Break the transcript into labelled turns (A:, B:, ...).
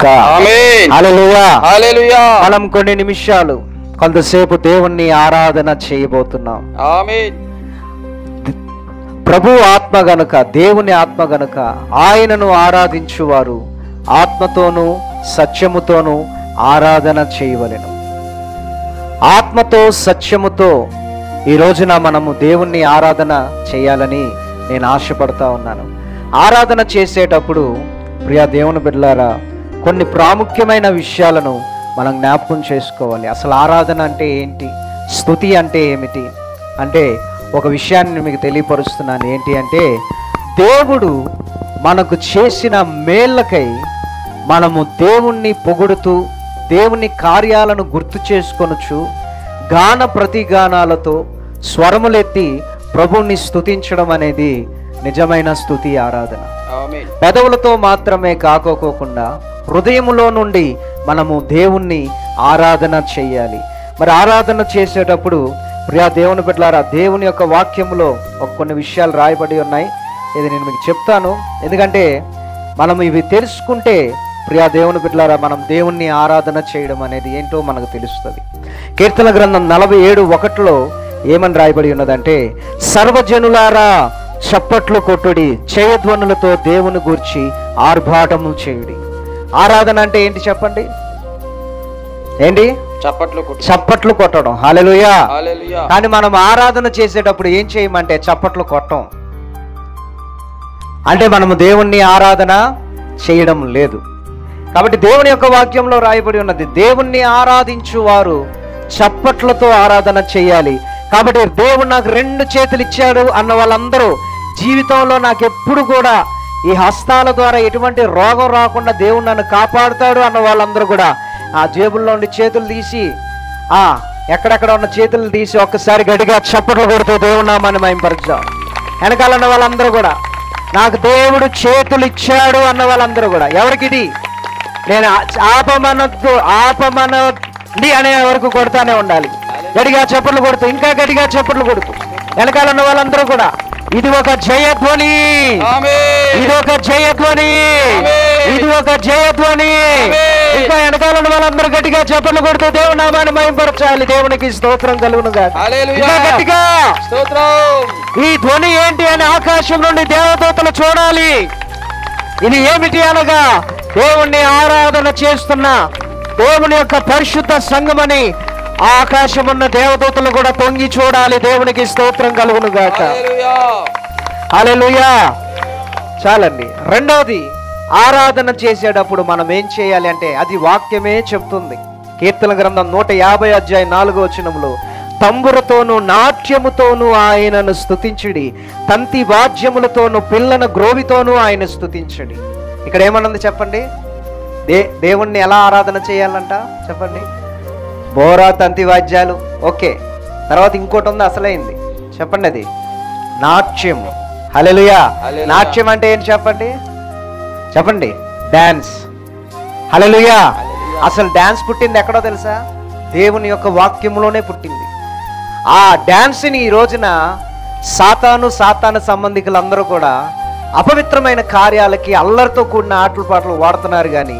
A: గాక.
B: ఆమేన్.
A: హల్లెలూయా.
B: హల్లెలూయా.
A: మనం కొన్ని నిమిషాలు కొంతసేపు దేవుణ్ణి ఆరాధన చేయబోతున్నాం.
B: ఆమేన్.
A: ప్రభు ఆత్మ గనుక, దేవుని ఆత్మ గనుక ఆయనను ఆరాధించువారు ఆత్మతోనూ సత్యముతోనూ ఆరాధన చేయవలెను. ఆత్మతో సత్యముతో ఈ రోజున మనము దేవుణ్ణి ఆరాధన చేయాలని నేను ఆశపడతా ఉన్నాను. ఆరాధన చేసేటప్పుడు ప్రియా దేవుని బిడ్డలారా, కొన్ని ప్రాముఖ్యమైన విషయాలను మనం జ్ఞాపకం చేసుకోవాలి. అసలు ఆరాధన అంటే ఏంటి, స్తుతి అంటే ఏమిటి అంటే ఒక విషయాన్ని మీకు తెలియపరుస్తున్నాను. ఏంటి అంటే, దేవుడు మనకు చేసిన మేళ్ళకై మనము దేవుణ్ణి పొగుడుతూ దేవుని కార్యాలను గుర్తు చేసుకొనుచు గాన ప్రతిగానాలతో స్వరములెత్తి ప్రభువుని స్తుతించడం అనేది నిజమైన స్తుతి ఆరాధన.
B: ఆమేన్.
A: పెదవులతో మాత్రమే కాకోకుండా హృదయములో నుండి మనము దేవుణ్ణి ఆరాధన చేయాలి. మరి ఆరాధన చేసేటప్పుడు ప్రియా దేవుని బిడ్డలారా, దేవుని యొక్క వాక్యములో కొన్ని విషయాలు రాయబడి ఉన్నాయి. ఇది నేను మీకు చెప్తాను, ఎందుకంటే మనం ఇవి తెలుసుకుంటే ప్రియా దేవుని బిడ్డలారా, మనం దేవుణ్ణి ఆరాధన చేయడం అనేది ఏంటో మనకు తెలుస్తుంది. కీర్తన గ్రంథం 47:1 ఏమని రాయబడి ఉన్నదంటే, సర్వజనులారా చప్పట్లు కొట్టుడి, చేయధ్వనులతో దేవుని గూర్చి ఆర్భాటము చేయుడి. ఆరాధన అంటే ఏంటి చెప్పండి? ఏంటి? చప్పట్లు కొట్టడం. హల్లెలూయా.
B: హల్లెలూయా.
A: కానీ మనం ఆరాధన చేసేటప్పుడు ఏం చేయమంటే చప్పట్లు కొట్టం. అంటే మనము దేవుణ్ణి ఆరాధన చేయడం లేదు. కాబట్టి దేవుని యొక్క వాక్యంలో రాయబడి ఉన్నది, దేవుణ్ణి ఆరాధించువారు చప్పట్లతో ఆరాధన చేయాలి. కాబట్టి దేవుడు నాకు 2 చేతులు ఇచ్చాడు అన్న వాళ్ళందరూ, జీవితంలో నాకు ఎప్పుడు కూడా ఈ హస్తాల ద్వారా ఎటువంటి రోగం రాకుండా దేవుడు నన్ను కాపాడుతాడు అన్న వాళ్ళందరూ కూడా ఆ జేబుల్లో ఉండి చేతులు తీసి, ఎక్కడెక్కడ ఉన్న చేతులు తీసి ఒక్కసారి గట్టిగా చప్పట్లు కొడుతూ దేవుడు నామాన్ని మహిమపరచుదాం. వెనకాల ఉన్న వాళ్ళందరూ కూడా, నాకు దేవుడు చేతులు ఇచ్చాడు అన్న వాళ్ళందరూ కూడా, ఎవరికిది? నేను ఆపమనండి అనే వరకు కొడతానే ఉండాలి. గట్టిగా చప్పట్లు కొడుతూ, ఇంకా గట్టిగా చప్పట్లు కొడుతూ వెనకాల ఉన్న వాళ్ళందరూ కూడా, ఇది ఒక జయధ్వని, ఇది ఒక జయధ్వని, ఇది ఒక జయధ్వని. ఇంకా వెనకాల ఉన్న వాళ్ళందరూ గట్టిగా చప్పట్లు కొడుతూ దేవుని నామాన్ని మహిమపరచాలి. దేవునికి స్తోత్రం కలుగును గాక. ఇంకా గట్టిగా
B: స్తోత్రం.
A: ఈ ధ్వని ఏంటి అని ఆకాశం నుండి దేవదూతలు చూడాలి. ఇది ఏమిటి అనగా, దేవుణ్ణి ఆరాధన చేస్తున్న దేవుని యొక్క పరిశుద్ధ సంఘమని ఆకాశమున్న దేవదూతలు కూడా తొంగి చూడాలి. దేవునికి స్తోత్రం కలుగును గాక. హల్లెలూయా. చాలండి. రెండవది, ఆరాధన చేసేటప్పుడు మనం ఏం చేయాలి అంటే, అది వాక్యమే చెప్తుంది. కీర్తన గ్రంథం 150:4 తంబురతోను నాట్యముతోనూ ఆయనను స్తుతించుడి, తంతి వాద్యములతోను పిల్లన గ్రోవితోనూ ఆయన స్తుతించుడి. ఇక్కడ ఏమన్నది చెప్పండి? దేవుణ్ణి ఎలా ఆరాధన చేయాలంట చెప్పండి? బోరా తంతి వాద్యాలు ఓకే, తర్వాత ఇంకోటి ఉంది అసలైంది, చెప్పండి, అది నాట్యం. హల్లెలూయా. నాట్యం అంటే ఏంటి చెప్పండి? చెప్పండి. డాన్స్. హల్లెలూయా. అసలు డాన్స్ పుట్టింది ఎక్కడో తెలుసా? దేవుని యొక్క వాక్యములోనే పుట్టింది. ఆ డాన్స్ని ఈ రోజున సాతాను సంబంధికులందరూ కూడా అపవిత్రమైన కార్యాలకి, అల్లరితో కూడిన ఆటలు పాటలు వాడుతున్నారు. కానీ